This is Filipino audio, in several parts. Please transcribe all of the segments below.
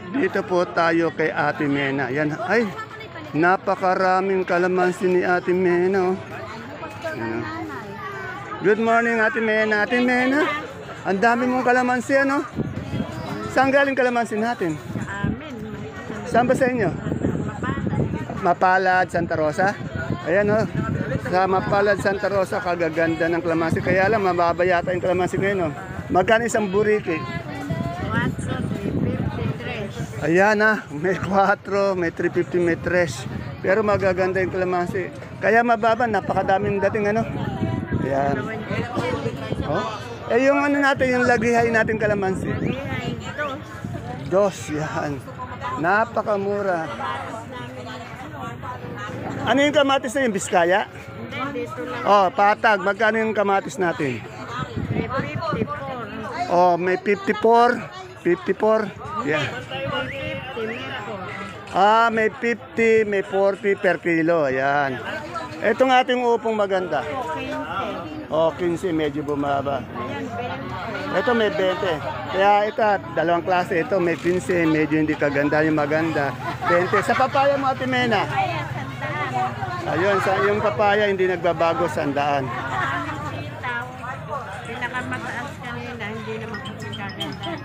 Dito po tayo kay Ate Mena. Yan, ay, napakaraming kalamansi ni Ate Mena. Oh. Yan, oh. Good morning, Ate Mena. Ate Mena, ang dami mong kalamansi, ano? Saan galing kalamansi natin? Amin. Saan ba sa inyo? Mapalad, Santa Rosa? Ayan, oh. Sa Mapalad, Santa Rosa, kagaganda ng kalamansi. Kaya lang, mababa yata yung kalamansi ngayon, oh. Magkano isang buriki? 4.53. Ayan na, may 4, may 350, may 3. Pero magaganda yung kalamansi. Kaya mababa, napakadaming dating ano. Ayan. Oh. Eh yung ano natin, yung lagihay natin kalamansi. Dos, yan. Napakamura. Ano yung kamatis na yung Biskaya? Oh, patag. Magkano yung kamatis natin? 54. Oh, may 54. 54. Yeah. Ah, may 50, may 40 per kilo. Ayan. Itong ating upong maganda. Oh, 15, medyo bumaba. Ito may 20. Kaya ito, dalawang klase. Ito may 15, medyo hindi kaganda. Yung maganda, 20. Sa papaya mo, Ate Mena? Ayun, sa yung papaya hindi nagbabago, 100. Pinakamataas kanina, hindi naman kasi kaganda.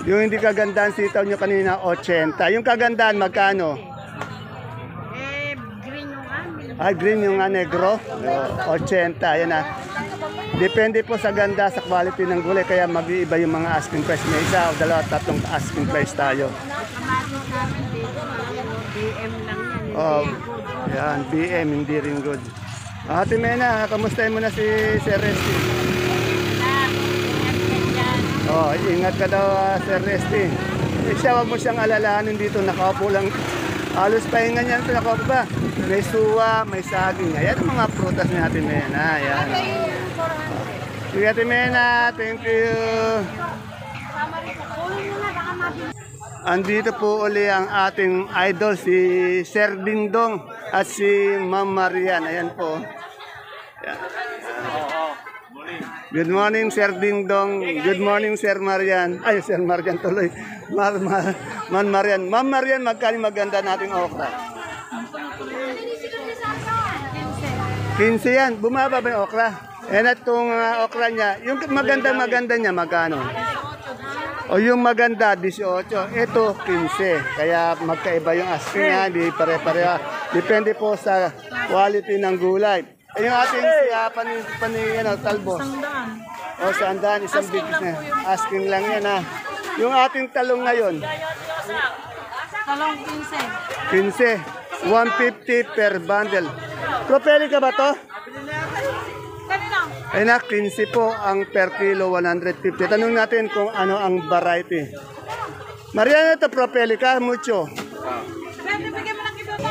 80. Yung hindi kagandaan sitaw nyo kanina, 80. Yung kagandaan, magkano? Green yung amin. Ah, green yung negro? 80. Ayan na. Depende po sa ganda, sa quality ng gulay. Kaya mag-iiba yung mga asking price. May isa o dalawa, tatlong asking price tayo. Kamatis namin dito, BM lang yan. Oh, yan, BM, hindi rin good. Ate Mena, kamustahin mo na si Sir Resty? Oh, ingat ka daw, Sir Resty. Eh, siya, wag mo siyang alalahanin dito. Nakaupo lang. Halos pahinga niya ito, nakaupo ba? May suwa, may saging. Ayan ang mga prutas ni Ate Mena. Ayan. Sige, Ate Mena. Thank you. Andito po uli ang ating idol, si Sir Dingdong at si Ma'am Marian. Ayan po. Ayan. Good morning, Sir Dingdong. Good morning, Sir Marian. Ay, Sir Marian tuloy. Ma'am Marian. Ma'am Marian, magkano maganda nating okra? 15 yan. Bumaba ba yung okra? Eh, itong okra niya, yung maganda niya, magkano? O yung maganda, 18. Ito, 15. Kaya magkaiba yung asking niya, hindi pare-pareha. Depende po sa quality ng gulay. Eh, yung ating talbos. O, 100, isang bigis na. Asking lang yan, ha. Yung ating talong ngayon. Talong 15. 15. 150 per bundle. Propelica ba to? Ay na, 15 po ang per kilo, 150. Tanong natin kung ano ang variety. Mariana, ito Propelica, mucho.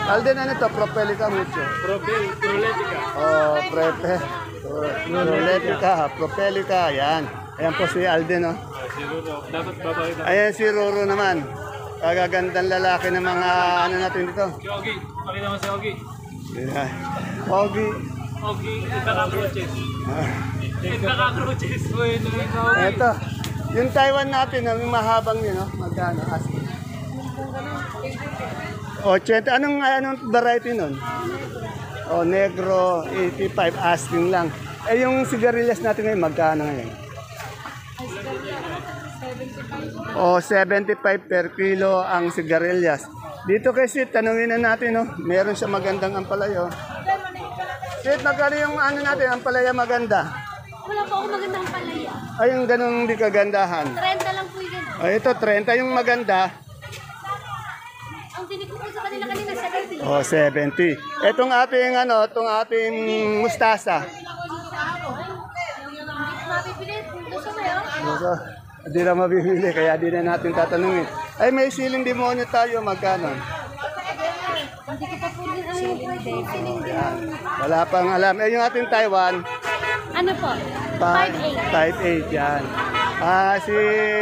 Alden, ano ito? Propelica, mucho. Propelica. Oh, Propelica, yan. Ayan po si Alden, oh. Si Ruro. Dapat babae na. Ayan si Roro naman. Kagagandang lalaki ng mga ano natin dito. Si Ogie. Pakita mo si Ogie. Ayan. Ogie. Ogie, ikaka-coaches. Ikaka-coaches. Uy, Ito. Yung Taiwan natin, yung mahabang yun, no? Magkano? Asking. 80. Anong variety nun? O, negro, 85. Asking lang. Eh, yung sigarilyas natin ngayon, magkano ngayon? O, 75 per kilo ang sigarilyas. Dito kay Sid, tanungin na natin, no? Meron siya magandang ampalaya. Sid, magkano yung ano natin, ampalaya maganda? Wala po ako magandang palaya. Ay, yung ganong di kagandahan. 30 lang po yun. O, ito, 30 yung maganda. Ang tinig ko po sa kanila 70. O, 70. Itong ating, itong ating mustasa. Mapipilit. Gusto mo yun? Hindi na mabibili, kaya di na natin tatanungin. Ay, may siling demonyo tayo, magkano? Hindi ko pa po rin ano yung pwede. Wala pang alam. Eh, yung ating Taiwan, Ano po? 5'8". 5'8", yan. Si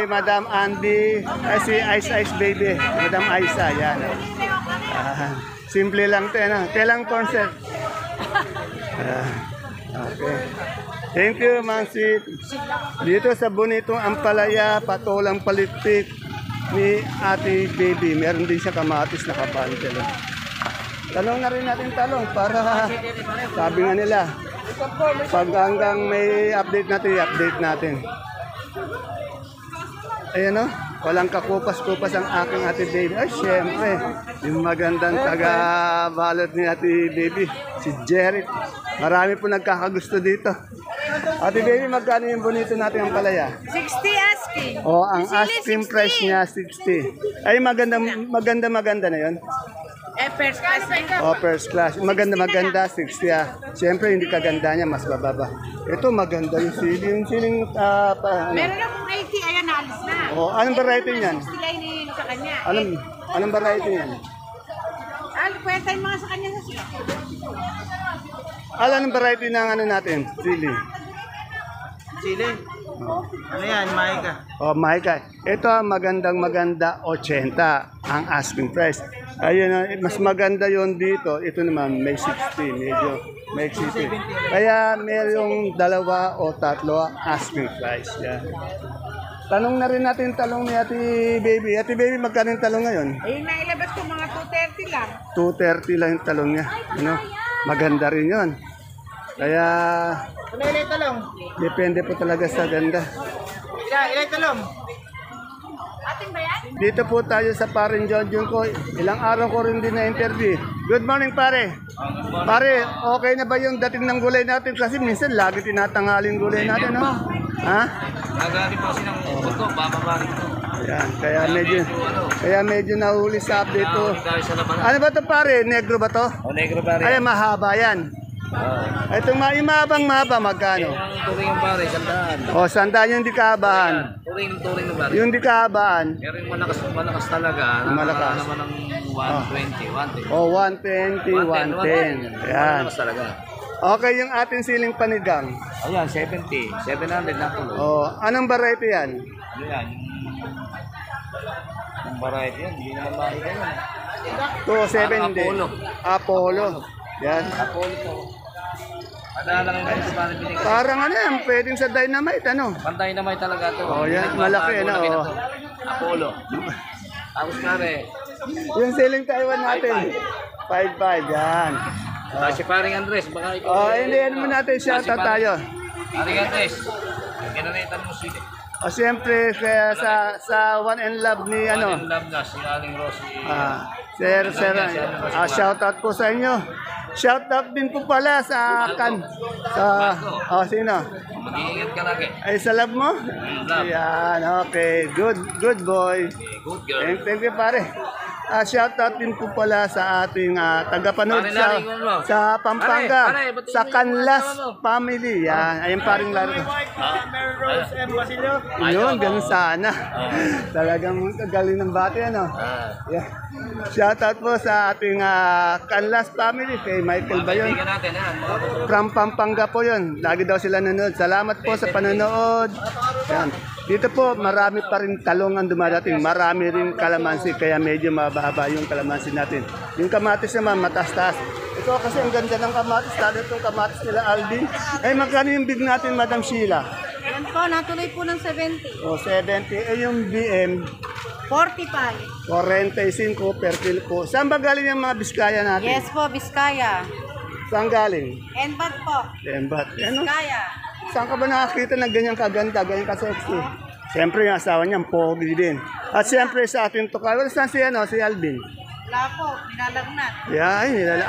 Madam Andy, si Ice Ice Baby, Madam Aisa, yan. Simple lang ito, ano? Kailang concert. Okay. Thank you, Ma'am Sid. Dito sa bonitong Ampalaya, patulang palitpik. ni Ate Baby. Meron din siya kamatis na kabandel. Talong na rin natin talong para sabi nga nila, pag hanggang may update natin, i-update natin. Ayan o, walang kakupas-kupas ang aking Ate Baby. Ay, syempre, yung magandang taga-balot ni Ate Baby, si Jerry. Marami po nagkakagusto dito. Ate Baby, magkano yung bonito natin ang palaya? 60 asking. O, ang Sili, asking 60. price niya, 60. Ay, maganda na yon. First class na ito. O, first class. Maganda, 60 ah. Siyempre, hindi kaganda niya, mas bababa. Ito, maganda yung sili. Yung siling, ano? Meron akong 80, ayan, naalis na. O, anong variety niyan? 60 lang yun sa kanya. Anong variety niyan? Kwenta yung mga sa kanya sa siya. Anong variety ng ano natin? Sili. Chile. Ano yan, Maika? O, Micah. Ito, maganda, 80 ang asking price. Ayun, mas maganda yon dito. Ito naman, may 60. Medyo may 60. Kaya mayroong dalawa o tatlo ang asking price. Yan. Tanong na rin natin talong ni Ate Baby. Ate Baby, magkano yung talong ngayon? Ayun na ilabas ko mga 230 lang. 230 lang yung talong niya. Ano? Maganda rin yon. Kaya, Ano ilay talong? depende po talaga sa ganda. Ilay talong? Ating ba yan? Dito po tayo sa parin John ko. Ilang araw ko rin din na-interview. Good morning, pare. Pare, okay na ba yung dating ng gulay natin? Kasi minsan lagi tinatangaling gulay natin, no? Ha? Nagagamit po kasi ng buto, bababalik po. Ayan, kaya medyo nahuli sa update to. Dahil sa labanan. Ano ba to pare? Negro ba to? O, negro pare. Ay, mahaba yan. Itong yung mahaba, magkano? Ang turing yung pare, sandaan. O, sandaan yung di kaabahan. Turing ng pare. Yung di kaabahan. Pero yung malakas talaga. Malakas. Naman ng 120, 110. O, 120, 110. Ayan. Malakas talaga. Okay, yung ating siling panigang. Ayan, 70. 700 na tuloy. Oh, anong variety yan? Ano yan? Yung variety yan, hindi naman makita yan. 270. Apollo. Apollo. Yan. Apollo to. Madala lang yung para binigay. Parang ano yan, pwedeng sa dynamite, ano? Pantay naman talaga to. Oh, yan, malaki, ano, oh. Apollo. Tapos pare, Yung siling Taiwan natin. 5.5, yan. si paring Andres, baka ikaw. Oh, hindi, ano mo natin, shoutout tayo. Paring Andres, kinanitan mo si O, siyempre, kaya sa One and Love ni, ano, Love na, si Aling Rosie. Sir, shoutout po sa inyo. Shoutout din po pala sa sino? Mag-iingat ka lagi. Ay, sa love mo? Love. Yan, okay. Good boy. Good girl. Thank you, pare. Shoutout din po pala sa ating tagapanood sa Pampanga, Pare, ba't sa hindi Canlas mo ano? Family. Yan, ayun paring laro. Rose and Basilio. Yun, ganun sana. Talagang galing ng bati, ano? Yeah. Shoutout po sa ating Canlas Family, kay Michael Bayon. Bigyan natin, ha? From Pampanga po yun. Lagi daw sila nanonood. Salamat po sa panonood. Yan. Dito po, marami pa rin talong ang dumadating. Marami rin kalamansi, kaya medyo mababa yung kalamansi natin. Yung kamatis naman, mataas-taas. Ito kasi ang ganda ng kamatis, lalo itong kamatis nila Alvin. Ay, magkano yung big natin, Madam Sheila? Yan po, natuloy po ng 70. O, 70. Eh, yung BM, 45. 45 per kilo po. Saan ba galing yung mga biskaya natin? Yes po, Biskaya. Saan galing? Enbat po. Lembat. Ano? Biskaya. Saan ka ba nakakita ng ganyan kaganda, ganyan ka-sexy? Siyempre yung asawa niya, pogi din. At siyempre sa ating tukay, wala saan si, si Alvin? Wala po, nilalagnat.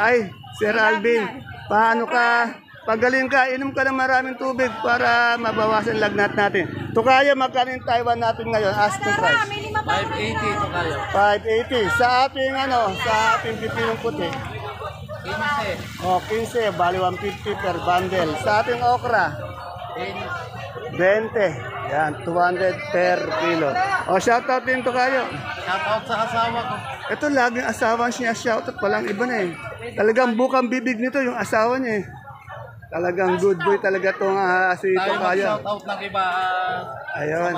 Ay, Sir Alvin, paano ka, pagaling ka, inom ka ng maraming tubig para mabawasan lagnat natin. Tukaya, magkano yung Taiwan natin ngayon? Asking price. May 5 pa. 580 ito kayo. 580. Sa ating pipinong puti. 15. O, 15, bali 150 per bundle. Sa ating okra, 20. Yan, 200 per kilo. O, shoutout din to kayo. Shoutout sa asawa ko. Ito, laging asawa niya shoutout. Walang iba na eh. Talagang bukang bibig nito yung asawa niya eh. Talagang good boy talaga itong si Tokayo. Shoutout ng iba. Ayun.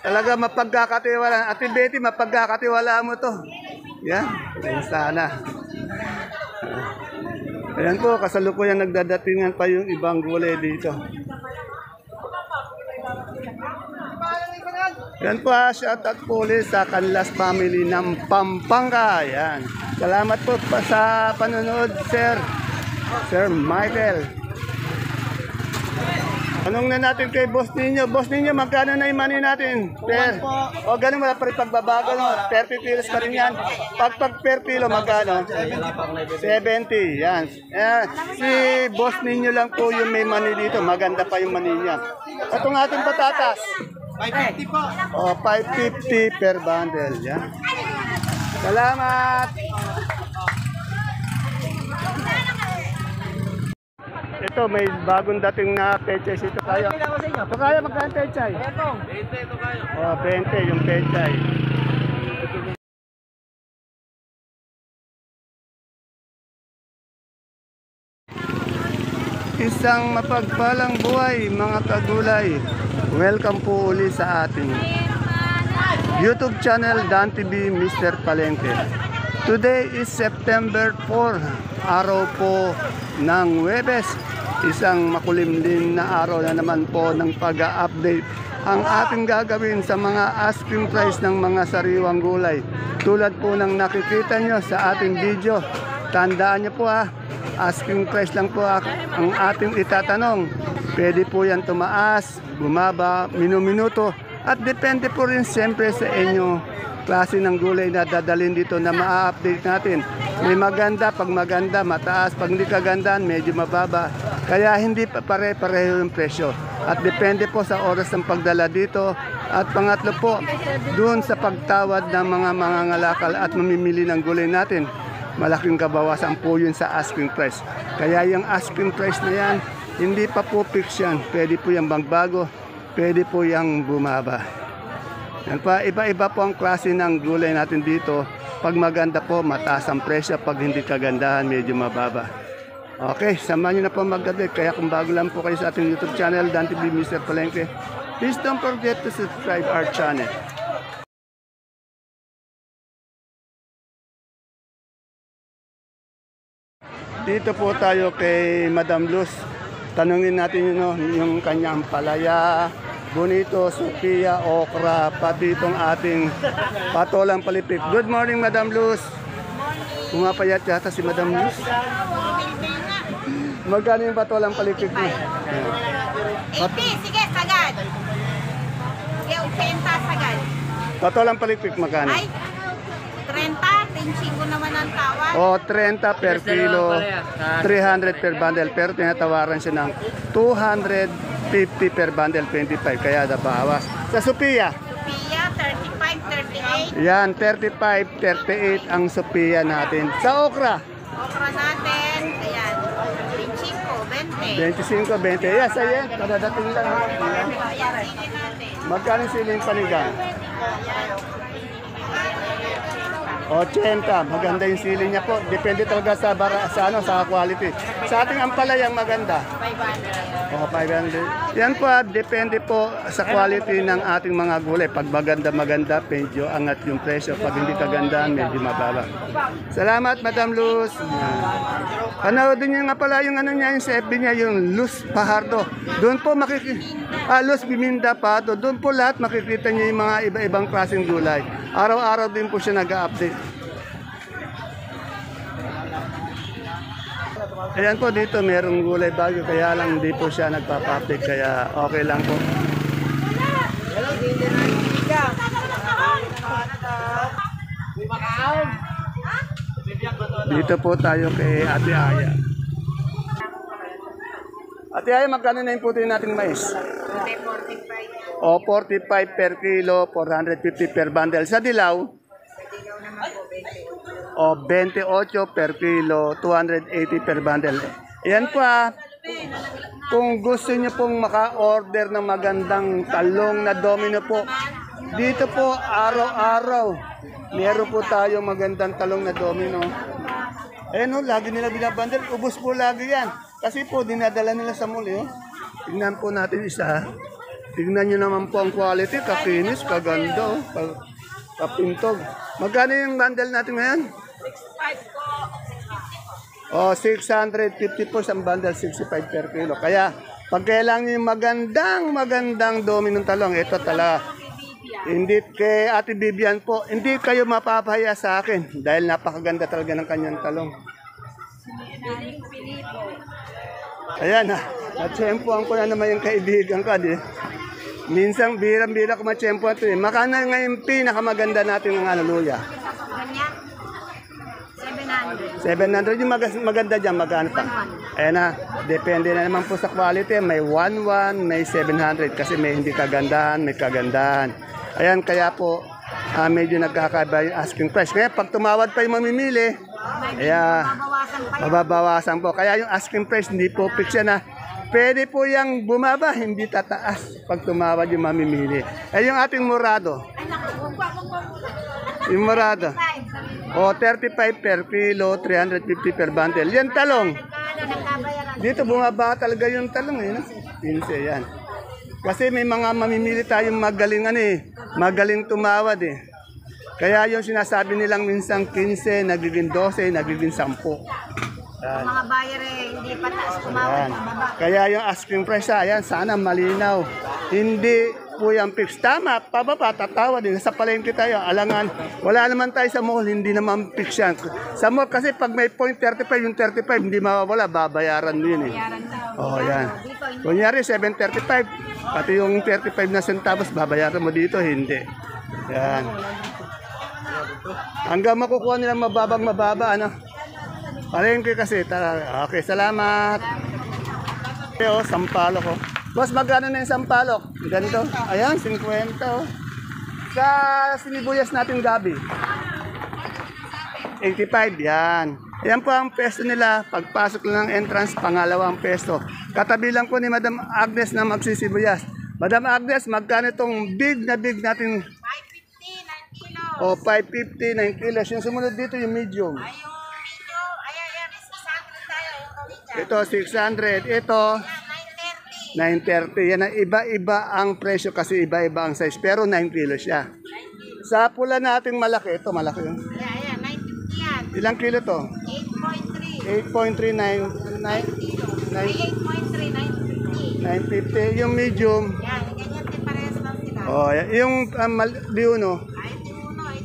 Talaga mapagkakatiwala. Ate Betty, mapagkakatiwala mo to. Yan. Yan sana. Ayan po, kasalukuyan nagdadatingan pa yung ibang gulay dito. Yan po, shout out po ulit sa Canlas family ng Pampanga. Yan. Salamat po pa sa panonood, Sir Michael. Anong na natin kay Boss Ninyo? Boss Ninyo, magkano na yung money natin? O ganun, wala pa rin pagbabago, no? 30 kilos pa rin yan. Pag per kilo, magkano? 70. Yan. Si Boss Ninyo lang po yung may money dito. Maganda pa yung money niya. Itong ating patatas. 550 po. O, 550 per bundle. Yan. Salamat! Ito, may bagong dating na pechay dito tayo. Ito kaya magkano pechay? 20 ito kayo. O, 20 yung pechay. Isang mapagpalang buhay mga kagulay. Welcome po uli sa ating YouTube channel Dan TV Mr. Palengke. Today is September 4, araw po ng Huwebes. Isang makulimlim na araw na naman po ng pag-update ang ating gagawin sa mga asking price ng mga sariwang gulay. Tulad po ng nakikita nyo sa ating video, tandaan nyo po asking price lang po ang ating itatanong. Pwede po yan tumaas, bumaba, minuto at depende po rin siyempre sa inyo klase ng gulay na dadalhin dito na ma-update natin. May maganda, pag maganda, mataas. Pag hindi kagandaan, medyo mababa. Kaya hindi pare-pareho yung presyo. At depende po sa oras ng pagdala dito. At pangatlo po, doon sa pagtawad ng mga mangangalakal at mamimili ng gulay natin. Malaking kabawasan po yun sa asking price. Kaya yung asking price na yan, hindi pa po fix yan. Pwede po yung magbago, pwede po yung bumaba. Yan pa, iba-iba po ang klase ng gulay natin dito. Pag maganda po, mataas ang presyo. Pag hindi kagandahan, medyo mababa. Okay, samahan nyo na po mag-update. Kaya kung bago lang po kayo sa ating YouTube channel, Dan TV Mr. Palengke, please don't forget to subscribe our channel. Dito po tayo kay Madam Luz. Tanungin natin yung kanyang palaya, bonito, Sophia, okra, pati itong ating patolang palipik. Good morning, Madam Luz. Pumapayat yata si Madam Luz. Magkano yung patolang palipik mo? 80, sige, sagad. Sige, 80 sagad. Patolang palipik magkano? Ay, 30, 25 naman ang tawad. O, 30 per kilo, 300 per bundle. Pero tinatawaran siya ng 250 per bundle, 25. Kaya nabawas. Sa Sophia? Sophia, 35, 38. Yan, 35, 38 ang Sophia natin. Sa okra? Okra natin, ayan, 25, 20. 25, 20. Yes, ayan. Kadadating lang. Ayan, sige natin. Magkano siling panigang? 80. Maganda yung sili niya po. Depende talaga sa sa quality. Sa ating ampalayang maganda. 500. O, 500. Yan po, depende po sa quality ng ating mga gulay. Pag maganda, medyo angat yung presyo. Pag hindi kagandaan, medyo mababa. Salamat, Madam Luz. Panoodin niyo nga pala yung yung sa FB niya, yung Luz Pajardo. Doon po makikita, Luz Biminda Pato. Doon po lahat makikita niyo yung mga iba-ibang klaseng gulay. Araw-araw din po siya nag-update. Ayan po dito, merong gulay bago, kaya lang hindi po siya nagpapa-update, kaya okay lang po. Dito po tayo kay Ate Aya. Ate Aya, magkano na yung puti nating mais? 45. O, 45 per kilo, 450 per bundle. Sa dilaw? O, 28 per kilo, 280 per bundle. Ayan po kung gusto niyo pong maka-order ng magandang talong na domino po, dito po araw-araw, meron po tayo magandang talong na domino. Ayan lagi nila binabundle, ubos po lagi yan. Kasi po, dinadala nila sa muli. Tingnan po natin isa. Tingnan nyo naman po ang quality, kakinis, kaganda, kapintog. Magkano yung bundle natin ngayon? 65 po. O, 650 po sa bundle, 65 per kilo. Kaya, pag kailangan yung magandang dominong talong, ito talaga. Hindi kay Ate Bibian po, hindi kayo mapapahiya sa akin dahil napakaganda talaga ng kanyang talong. Ayan ha, natsempuan ko na naman yung kaibigan ko. Minsan bira-bira ko matsempuan ito eh. Makano ngayon pinakamaganda natin ng luya? Ganyan. 700 700. yung maganda dyan, magkano pa? Ayan na, depende na naman po sa quality. May 1,1, may 700 kasi may hindi kagandahan, may kagandahan. Ayan, kaya po medyo nagkakaiba yung asking price. Kaya pag tumawad pa yung mamimili, kaya Babawasan pa yun. mababawasan po. Kaya yung asking price hindi po fix yan na pwede po yung bumaba, hindi tataas pag tumawad yung mamimili. Eh yung ating murado, Ay, naku, wag. yung murado, o 35 per kilo, 350 per bundle. Yan talong. Nagkabayaran. Dito bumaba talaga yung talong eh. No? Pinse yan. Kasi may mga mamimili tayong magaling magaling tumawad eh. Kaya yung sinasabi nilang minsan 15, nagiging 12, nagiging 10. Yan. Mga buyer hindi pa taas tumawad Yan. na baba. Kaya yung asking price, ayan, sana malinaw. Hindi po yung fix. Tama, pababa, tatawa din. Sa palengke tayo, alangan. Wala naman tayo sa mall, hindi naman fix yan. Sa mall, kasi pag may point 35, yung 35, hindi mawawala, babayaran mo yun eh. Bayaran daw. Oh, yan. Kunyari, 735. Pati yung 35 na centavos, babayaran mo dito, hindi. Yan. Hanggang makukuha nila mababa, ano? Palengke kasi. Okay, salamat. Okay, sampalok ko. Boss, magkano na yung sampalok? Ganito. Ayan, 50. Oh. Sa sinibuyas natin gabi. 85, yan. Yan po ang pesto nila. Pagpasok lang ng entrance, pangalawang pesto. Katabi lang po ni Madam Agnes na magsisibuyas. Madam Agnes, magkano itong big natin? 550, 9 kilo. O, 550, 9 kilos. Yung sumunod dito, yung medium. Ay, yung medyo, ayan, 600 tayo, yung kawita. Ito, 600. Ito, 930. 930. Yan ang iba-iba ang presyo kasi iba-iba ang size. Pero 9 kilos siya. Sa pula nating malaki, ito malaki yun. Ayan, 950 yan. Ilang kilo to? 8.3. 8.399 May 8.3, 950. 950. Yung medium. Yan, ganyan din parehas lang sila. Oh, yung diuno, Ay, ito uno, 8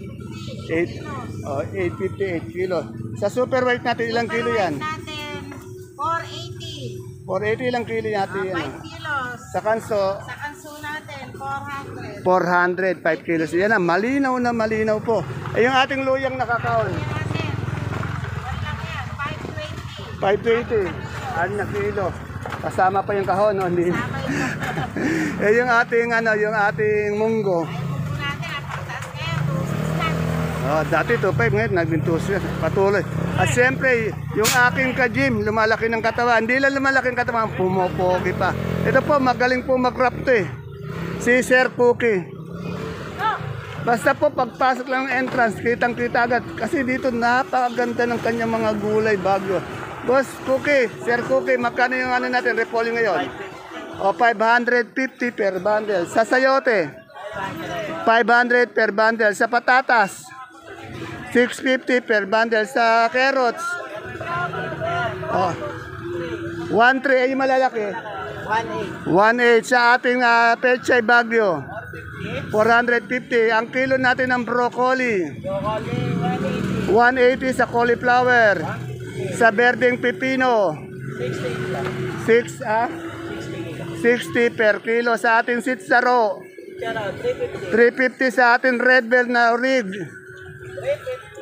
850. 858 kilo. Sa super white natin ilang kilo yan? Natin, 480. 480 ilang kilo natin yan. 5 kilos. Sa kanso, Sa kanso natin, 400. 400, 5 kilos. Yan na, malinaw po. Eh, yung ating luyang nakakaon, Yan natin, wala lang yan, 520. 520. Ano na kilo. Kasama pa yung kahon, no? Hindi. Tama yung Eh, yung ating munggo. ay buko natin, ang pagtaas ngayon, 260. Oh, dati 2.5 ngayon, naging 2.6. Patuloy. At siyempre, yung aking ka-gym, lumalaki ng katawan. Hindi lang lumalaki ng katawan, pumopogi pa. Ito po, magaling po mag-rap to eh. Si Sir Cookie. Basta po, pagpasok lang ng entrance, kitang-kita agad. Kasi dito, napakaganda ng kanyang mga gulay bagyo. Boss Cookie, Sir Cookie, magkano yung ano natin, repolyo ngayon? O, 550 per bundle. Sa sayote, 500 per bundle. Sa patatas, 650 per bundle. Sa carrots, oh, 1.3 ay malalaki. 1.8 sa ating pechay bagyo. 450. Ang kilo natin ng broccoli. 180 sa cauliflower. Sa berdeng pipino. 60 per kilo sa ating sitsaro. 350 sa ating red bell na rig.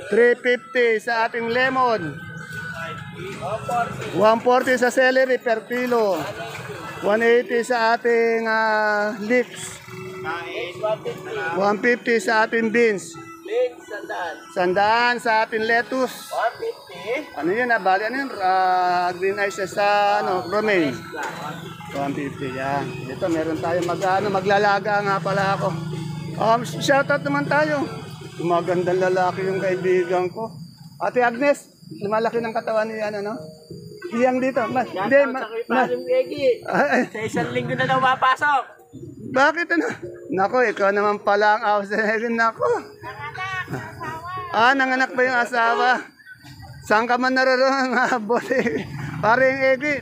350 sa ating lemon. 140 sa celery per kilo. 180 sa ating leeks. 150 sa ating beans. 100 sa ating lettuce. 150. Ano yun bali ano yun? Green ice sa romaine. 150 yan. Ito meron tayo maglalaga nga pala ako. Shoutout naman tayo. Magandang lalaki yung kaibigan ko. Ate Agnes, lumalaki ng katawan niya ano? Iyang dito. Sa isang linggo na daw mapasok. Bakit ano? Nako, ikaw naman pala ang outsider. Nako. Nanganak ba yung asawa? Saan ka man naroon, bote? Paring Egi,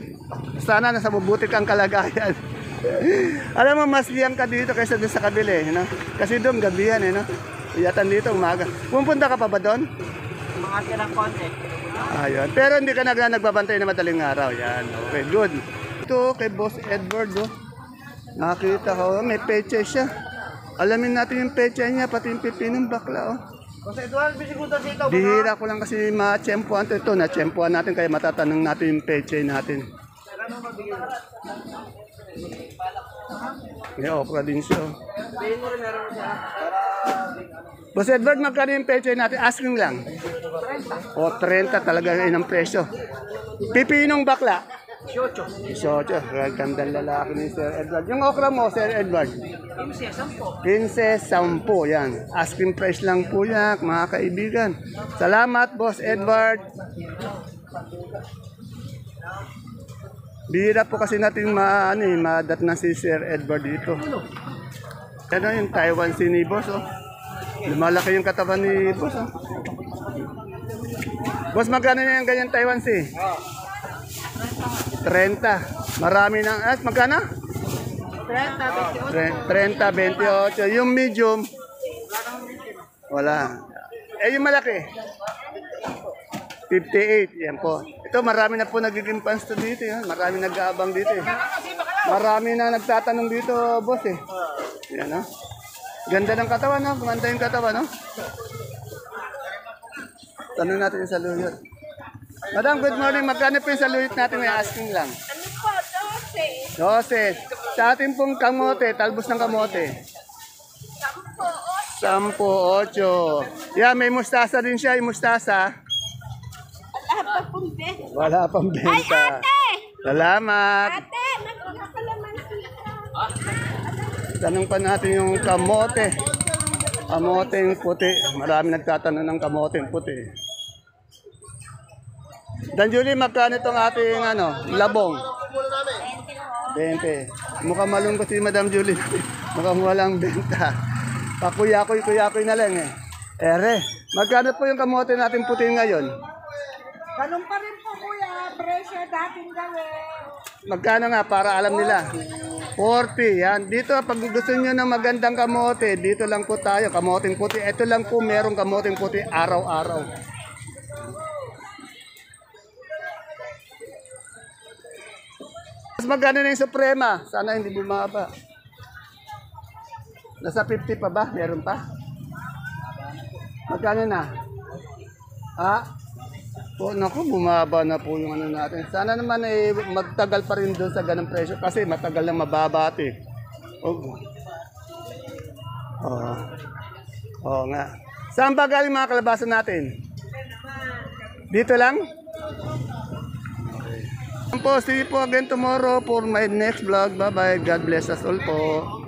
sana nasa mabuti kang kalagayan. Alam mo, mas liyang ka dito kaysa doon sa kabila eh, no? Kasi doon gabi yan eh, no? Iyatan dito umaga. Pumunta ka pa ba doon? Mga tirang konti. Ayun. Pero hindi ka nagbabantay na madaling araw. Yan. Okay, good. Ito kay Boss Edward, oh. Nakita ko, may peche siya. Alamin natin yung peche niya, pati yung pipinong bakla, oh. Kasi Eduardo, bisigutan sa ito. Bihira ko lang kasi ma-tsempuan to. Ito, na-tsempuan natin kaya matatanong natin yung peche natin. May okra din siya, oh. Boss Edward, magkano yung peche natin? Asking lang. O, 30 talaga yun ang presyo. Pipinong bakla. 18. Gandang lalaki ni Sir Edward. Yung okra mo, Sir Edward? 15, 10. Yan. Asking price lang po yan, mga kaibigan. Salamat, Boss Edward. Bihira po kasi natin madat na si Sir Edward dito. Ano yung Taiwan si ni Boss, oh. Lumalaki yung katawan ni Boss, oh. Boss, magkano na yung ganyan Taiwan si? 30. Marami na. Magkano? 30, 28. Yung medium? Wala. Yung malaki? 58. Yan po. Ito, marami na po nagiging fans to dito. Yan. Marami nag-aabang dito. Eh. Marami na nagtatanong dito, boss. Eh. Yan, no? Ganda ng katawan, no? Gumanda yung katawan, no? Tanong natin yung saluyot. Madam, good morning. Magkano po yung saluyot natin? May asking lang. Ano po? 12. 12. Sa atin pong kamote, talbos ng kamote. 10, 8. Yeah, may mustasa din siya. Yung mustasa. Wala pa pong benta. Wala pang benta. Ay, ate! Salamat. Ate, nagkakalaman sila. Tanong pa natin yung kamote. Kamoteng puti. Marami nagtatanong ng kamoteng puti. Dan Julie, magkano itong ating labong? 20. Mukhang malungkot si Madam Julie. Mukhang walang benta. Pakuyakoy na lang eh. Ere, magkano po yung kamote natin puti ngayon? Ganun pa rin po, kuya. Presyo dating gawin. Magkano nga para alam nila? 40. Yan. Dito, pag gusto nyo ng magandang kamote, dito lang po tayo. Kamoteng puti. Ito lang po merong kamoteng puti araw-araw. Mas magkano na yung Suprema? Sana hindi bumaba. Nasa 50 pa ba? Meron pa? Magkano na? Po, naku, bumaba na po yung natin. Sana naman magtagal pa rin doon sa ganang presyo kasi matagal na mababati. Oo nga. Saan ba galing mga kalabasa natin? Dito lang? Okay. See you po again tomorrow for my next vlog. Bye-bye. God bless us all po.